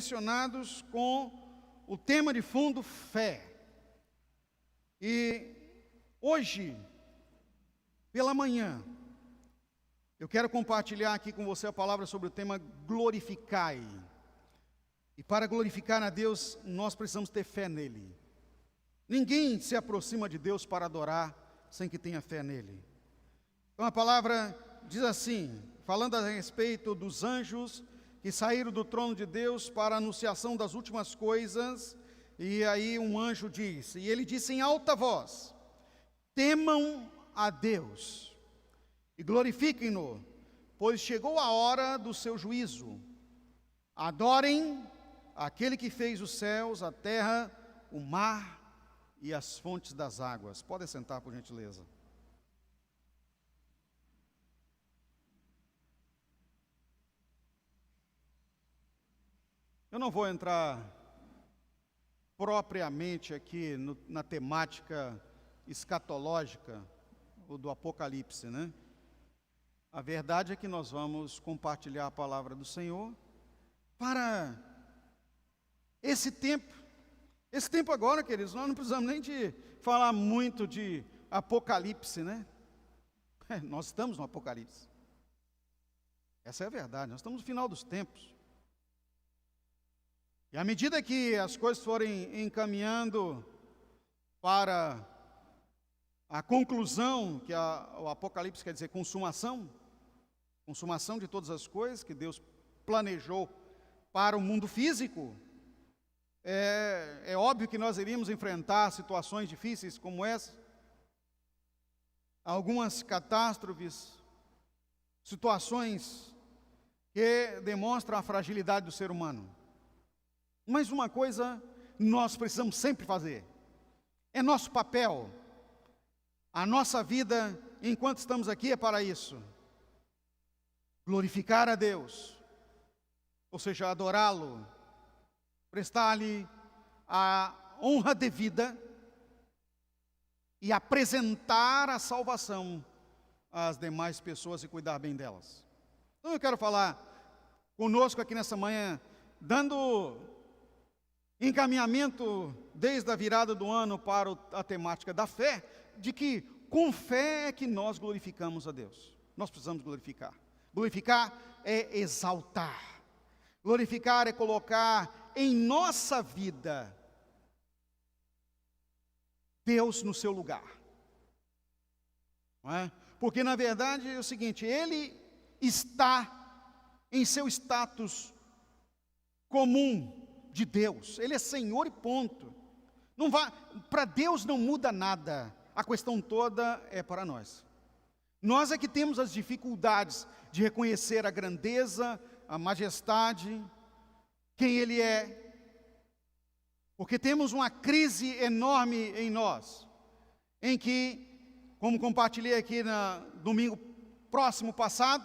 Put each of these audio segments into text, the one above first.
direcionados com o tema de fundo fé. E hoje, pela manhã, eu quero compartilhar aqui com você a palavra sobre o tema glorificai. E para glorificar a Deus, nós precisamos ter fé nele. Ninguém se aproxima de Deus para adorar sem que tenha fé nele. Então a palavra diz assim, falando a respeito dos anjos que saíram do trono de Deus para a anunciação das últimas coisas, e aí um anjo disse, e ele disse em alta voz, temam a Deus e glorifiquem-no, pois chegou a hora do seu juízo. Adorem aquele que fez os céus, a terra, o mar e as fontes das águas. Podem sentar, por gentileza. Eu não vou entrar propriamente aqui na temática escatológica ou do Apocalipse, né? A verdade é que nós vamos compartilhar a palavra do Senhor para esse tempo agora, queridos, nós não precisamos nem de falar muito de Apocalipse, né? Nós estamos no Apocalipse. Essa é a verdade, nós estamos no final dos tempos. E à medida que as coisas forem encaminhando para a conclusão, que o Apocalipse quer dizer consumação de todas as coisas que Deus planejou para o mundo físico, é óbvio que nós iríamos enfrentar situações difíceis como essa, algumas catástrofes, situações que demonstram a fragilidade do ser humano. Mas uma coisa nós precisamos sempre fazer, é nosso papel, a nossa vida enquanto estamos aqui é para isso, glorificar a Deus, ou seja, adorá-lo, prestar-lhe a honra devida e apresentar a salvação às demais pessoas e cuidar bem delas. Então eu quero falar conosco aqui nessa manhã, dando encaminhamento desde a virada do ano para a temática da fé, de que com fé é que nós glorificamos a Deus. Nós precisamos glorificar. Glorificar é exaltar. Glorificar é colocar em nossa vida Deus no seu lugar. Não é? Porque na verdade é o seguinte, Ele está em seu status comum de Deus, Ele é Senhor e ponto. Para Deus não muda nada, a questão toda é para nós. Nós é que temos as dificuldades de reconhecer a grandeza, a majestade, quem Ele é, porque temos uma crise enorme em nós, em que, como compartilhei aqui no domingo próximo passado,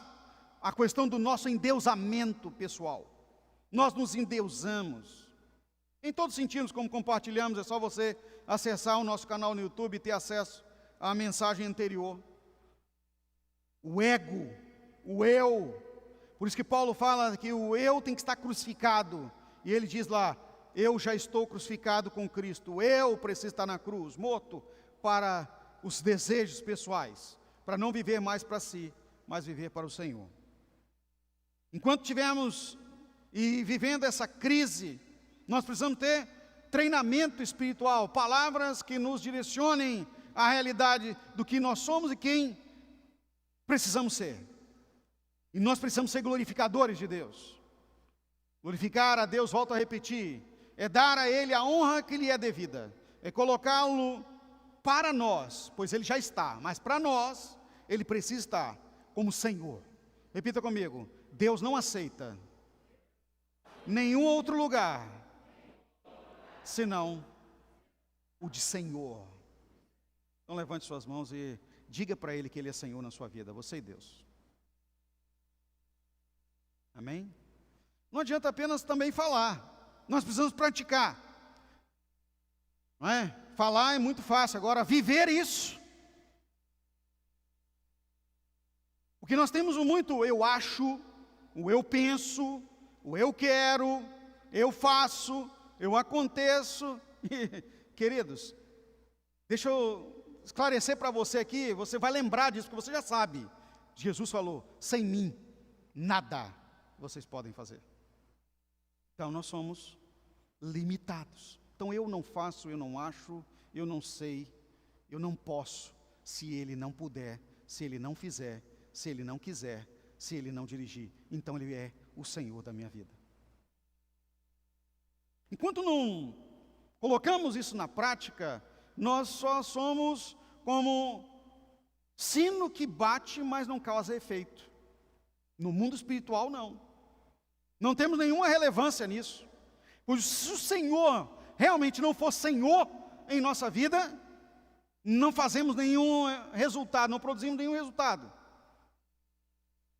a questão do nosso endeusamento pessoal. Nós nos endeusamos, em todos os sentidos, como compartilhamos, é só você acessar o nosso canal no YouTube e ter acesso à mensagem anterior. O ego, o eu, por isso que Paulo fala que o eu tem que estar crucificado, e ele diz lá, eu já estou crucificado com Cristo, eu preciso estar na cruz, morto para os desejos pessoais, para não viver mais para si, mas viver para o Senhor. Enquanto tivermos e vivendo essa crise, nós precisamos ter treinamento espiritual, palavras que nos direcionem à realidade do que nós somos e quem precisamos ser. E nós precisamos ser glorificadores de Deus. Glorificar a Deus, volto a repetir, é dar a Ele a honra que lhe é devida, é colocá-lo para nós, pois Ele já está, mas para nós, Ele precisa estar como Senhor. Repita comigo, Deus não aceita nenhum outro lugar senão o de Senhor. Então levante suas mãos e diga para Ele que Ele é Senhor na sua vida, você e Deus. Amém? Não adianta apenas também falar, nós precisamos praticar. Não é? Falar é muito fácil, agora viver isso. Porque nós temos muito eu acho, o eu penso, o eu quero, eu faço, eu aconteço. E, queridos, deixa eu esclarecer para você aqui, você vai lembrar disso, porque você já sabe. Jesus falou, sem mim, nada vocês podem fazer. Então nós somos limitados. Então eu não faço, eu não acho, eu não sei, eu não posso, se Ele não puder, se Ele não fizer, se Ele não quiser, se Ele não dirigir. Então Ele é o Senhor da minha vida. Enquanto não colocamos isso na prática, nós só somos como sino que bate, mas não causa efeito. No mundo espiritual, não. Não temos nenhuma relevância nisso. Pois se o Senhor realmente não for Senhor em nossa vida, não fazemos nenhum resultado, não produzimos nenhum resultado.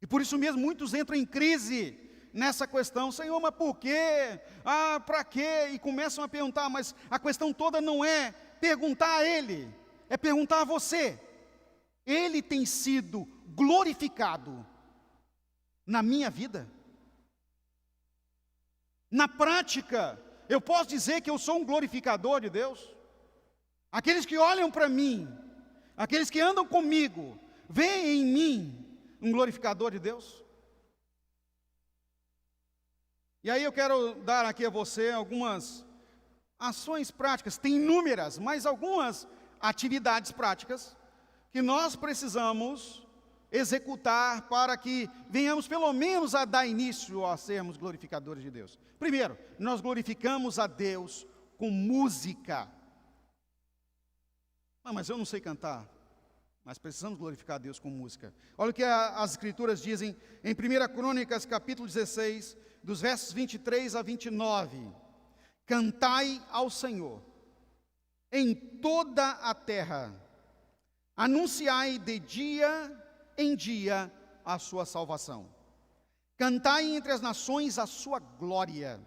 E por isso mesmo muitos entram em crise nessa questão. Senhor, mas por quê? Para quê? E começam a perguntar, mas a questão toda não é perguntar a Ele, é perguntar a você. Ele tem sido glorificado na minha vida? Na prática, eu posso dizer que eu sou um glorificador de Deus? Aqueles que olham para mim, aqueles que andam comigo, veem em mim um glorificador de Deus? E aí eu quero dar aqui a você algumas ações práticas, tem inúmeras, mas algumas atividades práticas que nós precisamos executar para que venhamos pelo menos a dar início a sermos glorificadores de Deus. Primeiro, nós glorificamos a Deus com música. Mas eu não sei cantar. Mas precisamos glorificar a Deus com música. Olha o que as Escrituras dizem em 1 Crônicas, capítulo 16, dos versos 23 a 29. Cantai ao Senhor em toda a terra, anunciai de dia em dia a sua salvação. Cantai entre as nações a sua glória,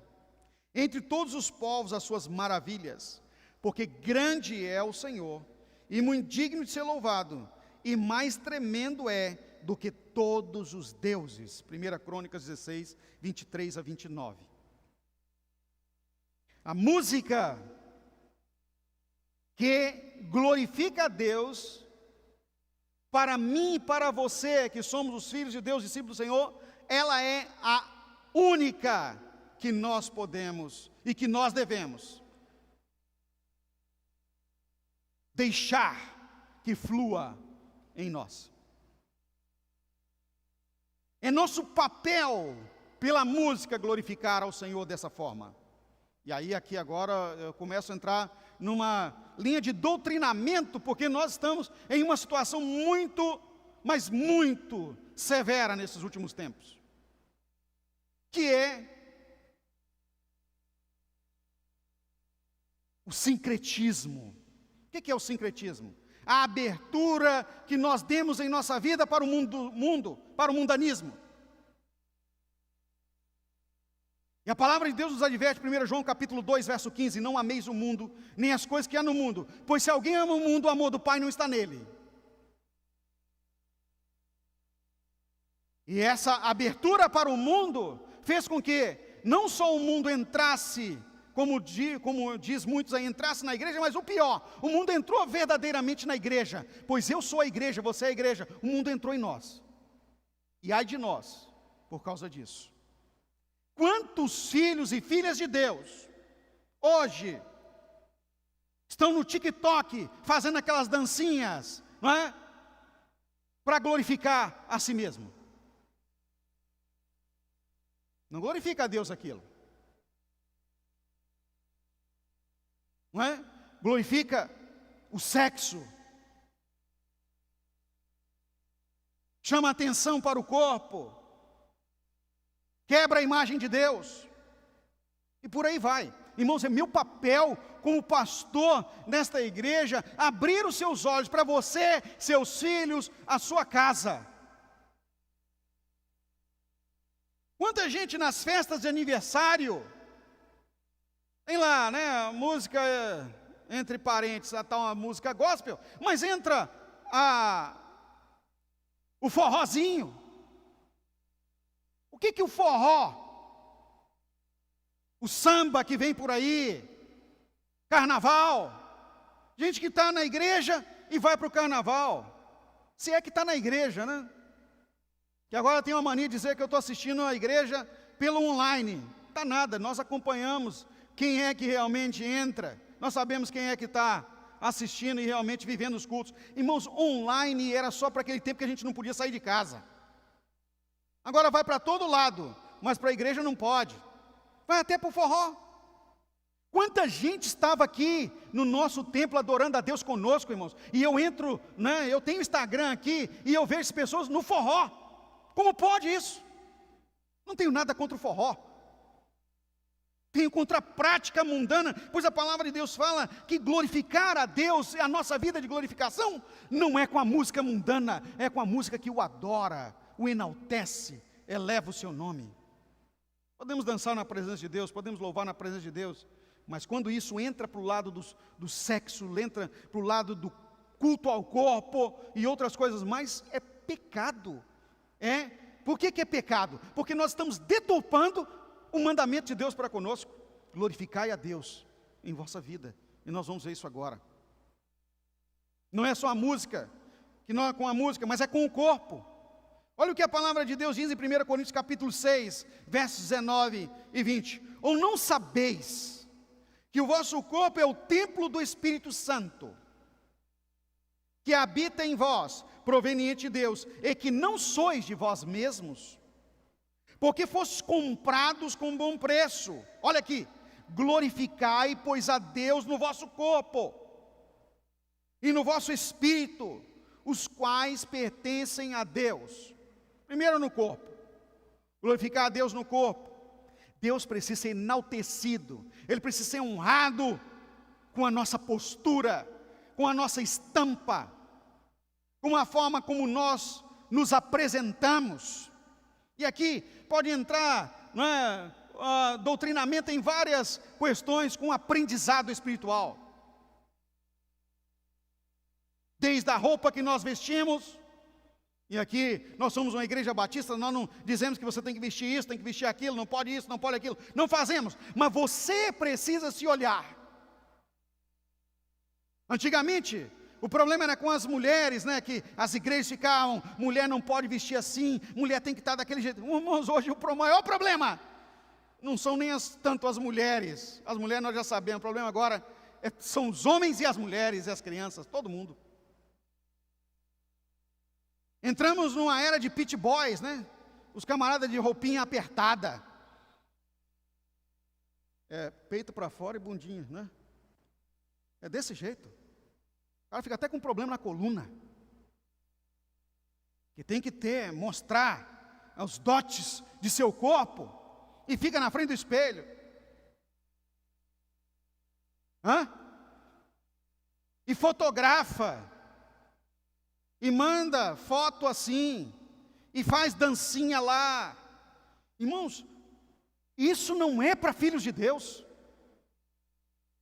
entre todos os povos as suas maravilhas, porque grande é o Senhor, e muito digno de ser louvado, e mais tremendo é do que todos os deuses. 1 Crônicas 16, 23 a 29. A música que glorifica a Deus, para mim e para você, que somos os filhos de Deus, discípulos do Senhor, ela é a única que nós podemos e que nós devemos deixar que flua em nós. É nosso papel, pela música, glorificar ao Senhor dessa forma. E aí aqui agora eu começo a entrar numa linha de doutrinamento, porque nós estamos em uma situação muito, mas muito severa nesses últimos tempos, que é o sincretismo. O que é o sincretismo? A abertura que nós demos em nossa vida para o mundo, para o mundanismo. E a palavra de Deus nos adverte, 1 João capítulo 2, verso 15, não ameis o mundo, nem as coisas que há no mundo, pois se alguém ama o mundo, o amor do Pai não está nele. E essa abertura para o mundo fez com que não só o mundo entrasse, como diz muitos aí, entrasse na igreja, mas o pior, o mundo entrou verdadeiramente na igreja, pois eu sou a igreja, você é a igreja, o mundo entrou em nós. E ai de nós, por causa disso. Quantos filhos e filhas de Deus, hoje, estão no TikTok, fazendo aquelas dancinhas, não é? Para glorificar a si mesmo. Não glorifica a Deus aquilo. Não é? Glorifica o sexo. Chama atenção para o corpo. Quebra a imagem de Deus. E por aí vai. Irmãos, é meu papel como pastor nesta igreja abrir os seus olhos para você, seus filhos, a sua casa. Quanta gente nas festas de aniversário, tem lá, né, música entre parênteses, tá uma música gospel, mas entra o forrozinho. O que o forró, o samba que vem por aí, carnaval, gente que está na igreja e vai para o carnaval, se é que está na igreja, né? Que agora tem uma mania de dizer que eu estou assistindo a igreja pelo online. Não está nada, nós acompanhamos quem é que realmente entra, nós sabemos quem é que está assistindo e realmente vivendo os cultos. Irmãos, online era só para aquele tempo que a gente não podia sair de casa. Agora vai para todo lado, mas para a igreja não pode. Vai até para o forró. Quanta gente estava aqui no nosso templo adorando a Deus conosco, irmãos. E eu entro, né, eu tenho Instagram aqui e eu vejo as pessoas no forró. Como pode isso? Não tenho nada contra o forró. Tenho contra a prática mundana, pois a palavra de Deus fala que glorificar a Deus, a nossa vida de glorificação, não é com a música mundana, é com a música que o adora, o enaltece, eleva o seu nome. Podemos dançar na presença de Deus, podemos louvar na presença de Deus, mas quando isso entra para o lado do sexo, entra para o lado do culto ao corpo e outras coisas mais, é pecado. Por que é pecado? Porque nós estamos deturpando o mandamento de Deus para conosco. Glorificai a Deus em vossa vida. E nós vamos ver isso agora. Não é só a música, que não é com a música, mas é com o corpo. Olha o que a palavra de Deus diz em 1 Coríntios capítulo 6, versos 19 e 20. Ou não sabeis que o vosso corpo é o templo do Espírito Santo, que habita em vós, proveniente de Deus, e que não sois de vós mesmos, porque fostes comprados com bom preço. Olha aqui, glorificai, pois, a Deus no vosso corpo e no vosso espírito, os quais pertencem a Deus. Primeiro no corpo, glorificar a Deus no corpo. Deus precisa ser enaltecido, Ele precisa ser honrado com a nossa postura, com a nossa estampa, com a forma como nós nos apresentamos. E aqui pode entrar, né, doutrinamento em várias questões com aprendizado espiritual. Desde a roupa que nós vestimos, e aqui nós somos uma igreja batista, nós não dizemos que você tem que vestir isso, tem que vestir aquilo, não pode isso, não pode aquilo, não fazemos, mas você precisa se olhar. Antigamente, o problema era com as mulheres, né, que as igrejas ficavam, mulher não pode vestir assim, mulher tem que estar daquele jeito. Irmãos, hoje o maior problema não são nem tanto as mulheres nós já sabemos, o problema agora são os homens e as mulheres e as crianças, todo mundo. Entramos numa era de pit boys, né? Os camaradas de roupinha apertada. Peito para fora e bundinha, né? É desse jeito. O cara fica até com problema na coluna. Que tem que mostrar os dotes de seu corpo. E fica na frente do espelho. E fotografa. E manda foto assim, e faz dancinha lá. Irmãos, isso não é para filhos de Deus.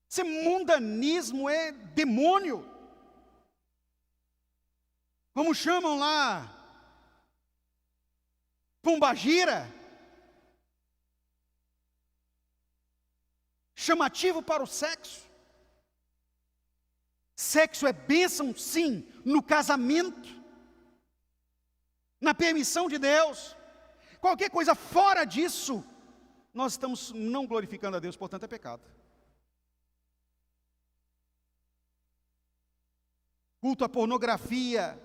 Esse mundanismo é demônio. Como chamam lá, pombagira, chamativo para o sexo. Sexo é bênção, sim, no casamento, na permissão de Deus. Qualquer coisa fora disso, nós estamos não glorificando a Deus, portanto é pecado. Culto à pornografia.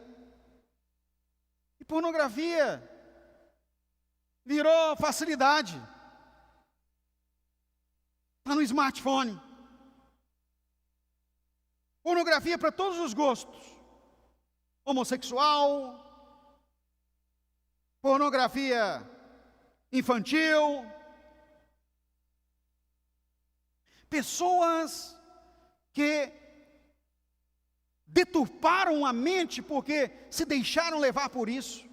E pornografia virou facilidade. Está no smartphone. Pornografia para todos os gostos. Homossexual, pornografia infantil. Pessoas que deturparam a mente porque se deixaram levar por isso.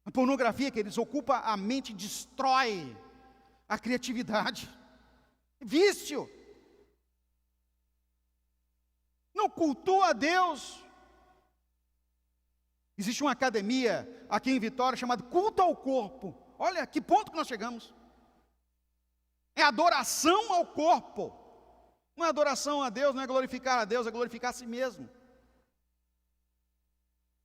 A pornografia, que eles ocupam a mente, destrói a criatividade. Vício. Não cultua a Deus. Existe uma academia aqui em Vitória chamada Culto ao Corpo, Olha que ponto que nós chegamos. É adoração ao corpo. Não é adoração a Deus, não é glorificar a Deus, é glorificar a si mesmo.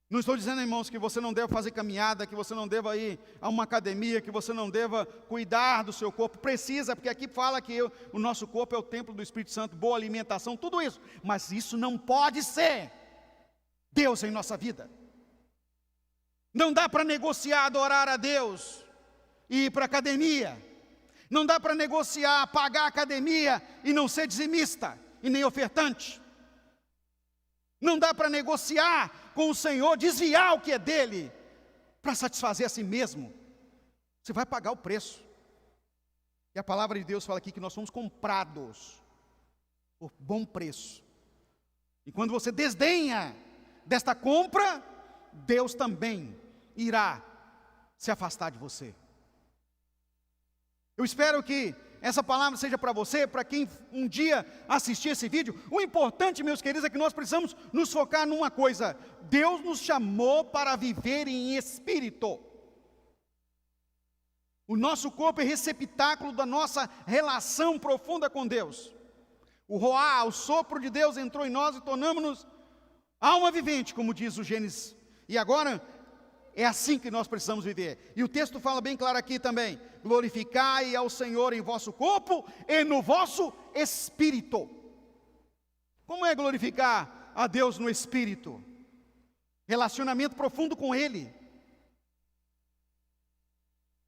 Não estou dizendo, irmãos, que você não deva fazer caminhada, que você não deva ir a uma academia, que você não deva cuidar do seu corpo. Precisa, porque aqui fala que o nosso corpo é o templo do Espírito Santo, boa alimentação, tudo isso. Mas isso não pode ser Deus em nossa vida. Não dá para negociar adorar a Deus e ir para a academia. Não dá para negociar pagar a academia e não ser dizimista e nem ofertante. Não dá para negociar com o Senhor, desviar o que é dele, para satisfazer a si mesmo. Você vai pagar o preço. E a palavra de Deus fala aqui que nós somos comprados por bom preço. E quando você desdenha desta compra, Deus também irá se afastar de você. Eu espero que essa palavra seja para você, para quem um dia assistir esse vídeo. O importante, meus queridos, é que nós precisamos nos focar numa coisa: Deus nos chamou para viver em espírito. O nosso corpo é receptáculo da nossa relação profunda com Deus. O roá, o sopro de Deus entrou em nós e tornamos-nos alma vivente, como diz o Gênesis. E agora, é assim que nós precisamos viver. E o texto fala bem claro aqui também: glorificai ao Senhor em vosso corpo e no vosso espírito. Como é glorificar a Deus no espírito? Relacionamento profundo com Ele.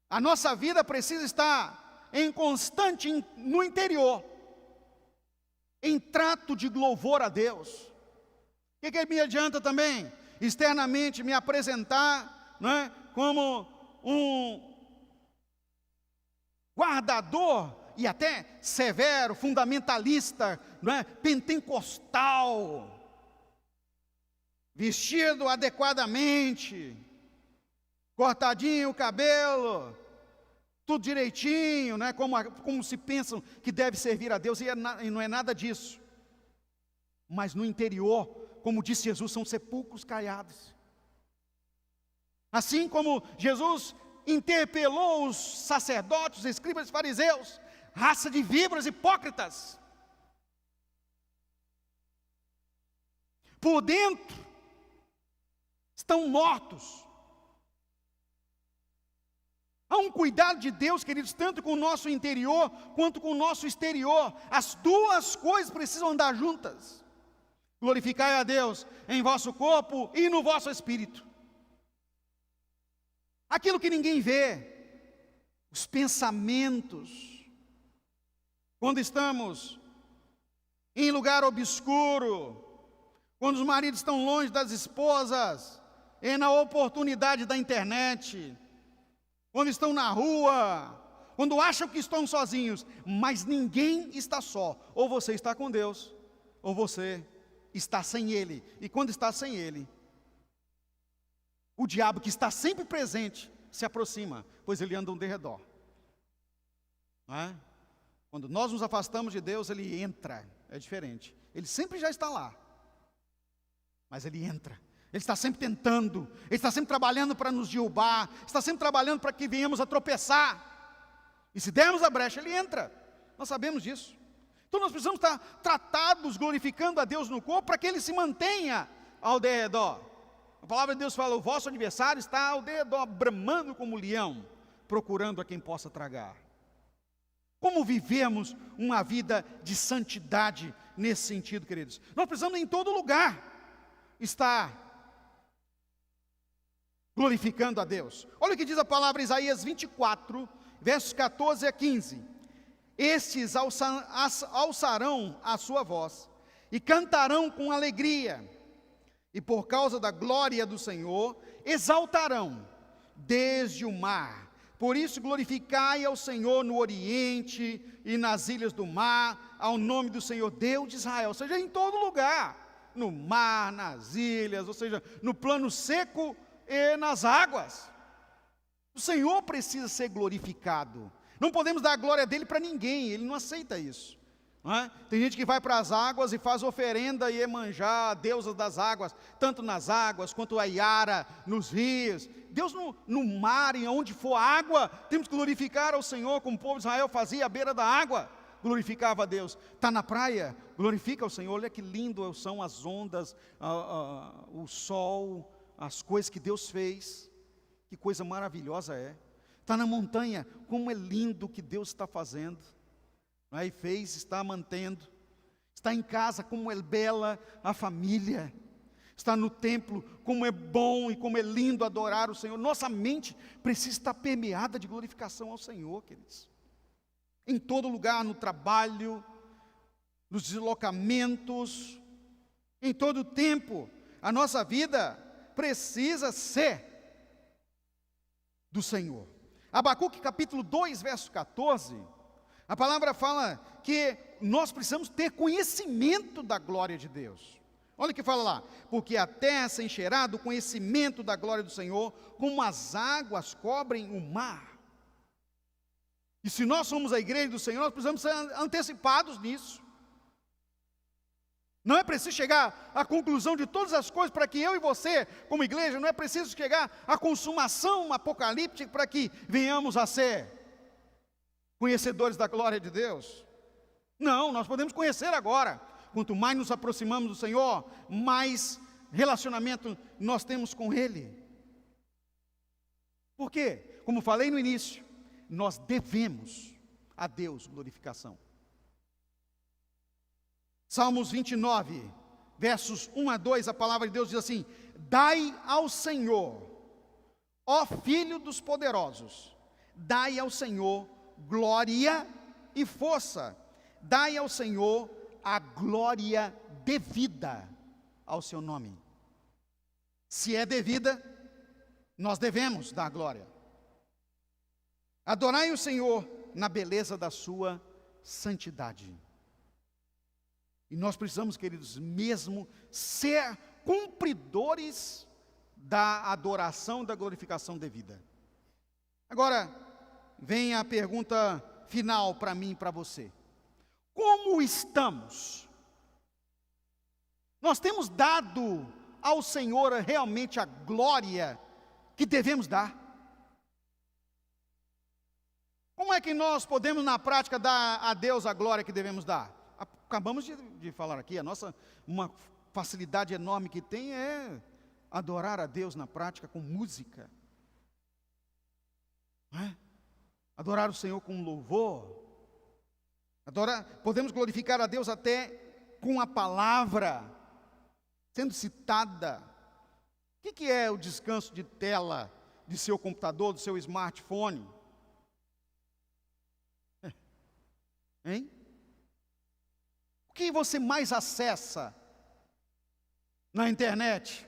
A nossa vida precisa estar em constante, no interior, em trato de louvor a Deus. O que me adianta também? Externamente me apresentar, não é, como um guardador e até severo, fundamentalista, não é, pentecostal, vestido adequadamente, cortadinho o cabelo, tudo direitinho, né, como se pensam que deve servir a Deus, e não é nada disso. Mas no interior, como disse Jesus, são sepulcros caiados. Assim como Jesus interpelou os sacerdotes, os escribas e fariseus, raça de víboras hipócritas. Por dentro, estão mortos. Há um cuidado de Deus, queridos, tanto com o nosso interior, quanto com o nosso exterior. As duas coisas precisam andar juntas. Glorificai a Deus em vosso corpo e no vosso espírito. Aquilo que ninguém vê, os pensamentos, quando estamos em lugar obscuro, quando os maridos estão longe das esposas, e na oportunidade da internet, quando estão na rua, quando acham que estão sozinhos, mas ninguém está só. Ou você está com Deus, ou você está sem Ele. E quando está sem Ele, o diabo, que está sempre presente, se aproxima, pois ele anda ao derredor. Não é? Quando nós nos afastamos de Deus, ele entra. É diferente. Ele sempre já está lá, mas ele entra. Ele está sempre tentando, ele está sempre trabalhando para nos derrubar, está sempre trabalhando para que venhamos a tropeçar. E se dermos a brecha, ele entra. Nós sabemos disso. Então nós precisamos estar tratados, glorificando a Deus no corpo, para que ele se mantenha ao derredor. A palavra de Deus fala: o vosso adversário está ao derredor, bramando como leão, procurando a quem possa tragar. Como vivemos uma vida de santidade nesse sentido, queridos? Nós precisamos em todo lugar estar glorificando a Deus. Olha o que diz a palavra em Isaías 24, versos 14 a 15. Estes alçarão a sua voz e cantarão com alegria, e por causa da glória do Senhor exaltarão desde o mar. Por isso glorificai ao Senhor no oriente e nas ilhas do mar, ao nome do Senhor Deus de Israel. Ou seja, em todo lugar, no mar, nas ilhas, ou seja, no plano seco e nas águas. O Senhor precisa ser glorificado. Não podemos dar a glória dele para ninguém, ele não aceita isso. não é? Tem gente que vai para as águas e faz oferenda e Iemanjá, a deusa das águas, tanto nas águas quanto a Iara nos rios. Deus no mar e onde for água, temos que glorificar ao Senhor, como o povo de Israel fazia à beira da água, glorificava a Deus. Está na praia, glorifica ao Senhor. Olha que lindo são as ondas, o sol, as coisas que Deus fez, que coisa maravilhosa é. Está na montanha, como é lindo o que Deus está fazendo. Aí fez, está mantendo. Está em casa, como é bela a família. Está no templo, como é bom e como é lindo adorar o Senhor. Nossa mente precisa estar permeada de glorificação ao Senhor, queridos. Em todo lugar, no trabalho, nos deslocamentos, em todo tempo, a nossa vida precisa ser do Senhor. Abacuque capítulo 2, verso 14, a palavra fala que nós precisamos ter conhecimento da glória de Deus. Olha o que fala lá: porque a terra se encherá do conhecimento da glória do Senhor, como as águas cobrem o mar. E se nós somos a igreja do Senhor, nós precisamos ser antecipados nisso. Não é preciso chegar à conclusão de todas as coisas para que eu e você, como igreja, não é preciso chegar à consumação apocalíptica para que venhamos a ser conhecedores da glória de Deus. Não, nós podemos conhecer agora. Quanto mais nos aproximamos do Senhor, mais relacionamento nós temos com Ele. Por quê? Como falei no início, nós devemos a Deus glorificação. Salmos 29, versos 1 a 2, a palavra de Deus diz assim: dai ao Senhor, ó Filho dos poderosos, dai ao Senhor glória e força, dai ao Senhor a glória devida ao seu nome. Se é devida, nós devemos dar glória. Adorai o Senhor na beleza da sua santidade. E nós precisamos, queridos, mesmo ser cumpridores da adoração, da glorificação devida. Agora, vem a pergunta final para mim e para você. Como estamos? Nós temos dado ao Senhor realmente a glória que devemos dar? Como é que nós podemos na prática dar a Deus a glória que devemos dar? Acabamos de falar aqui, uma facilidade enorme que tem é adorar a Deus na prática com música. Não é? Adorar o Senhor com louvor. Podemos glorificar a Deus até com a palavra sendo citada. O que é o descanso de tela de seu computador, do seu smartphone? Hein? O que você mais acessa na internet?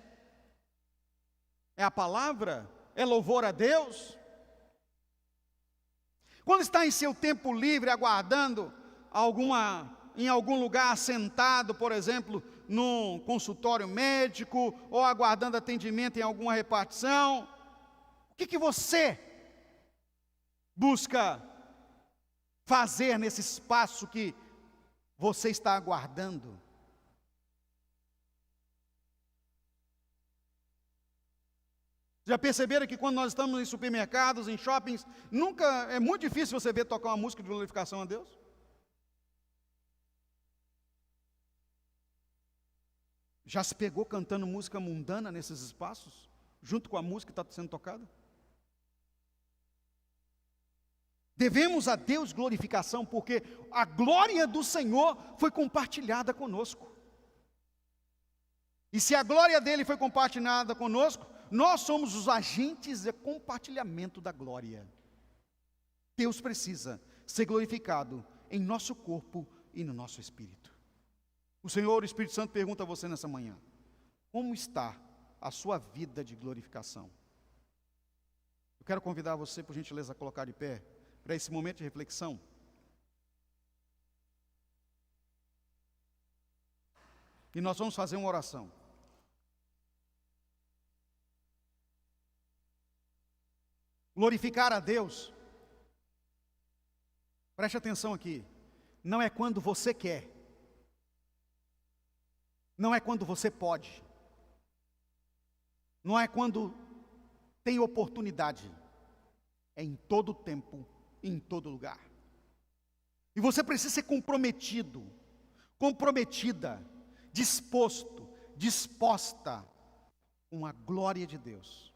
É a palavra? É louvor a Deus? Quando está em seu tempo livre, aguardando em algum lugar sentado, por exemplo, num consultório médico, ou aguardando atendimento em alguma repartição, o que você busca fazer nesse espaço que você está aguardando? Já perceberam que quando nós estamos em supermercados, em shoppings, é muito difícil você ver tocar uma música de glorificação a Deus? Já se pegou cantando música mundana nesses espaços, junto com a música que está sendo tocada? Devemos a Deus glorificação, porque a glória do Senhor foi compartilhada conosco. E se a glória dele foi compartilhada conosco, nós somos os agentes de compartilhamento da glória. Deus precisa ser glorificado em nosso corpo e no nosso espírito. O Senhor, o Espírito Santo, pergunta a você nessa manhã: como está a sua vida de glorificação? Eu quero convidar você, por gentileza, a colocar de pé para esse momento de reflexão. E nós vamos fazer uma oração. Glorificar a Deus, preste atenção aqui, não é quando você quer, não é quando você pode, não é quando tem oportunidade, é em todo tempo, em todo lugar. E você precisa ser comprometido, comprometida, disposto, disposta com a glória de Deus.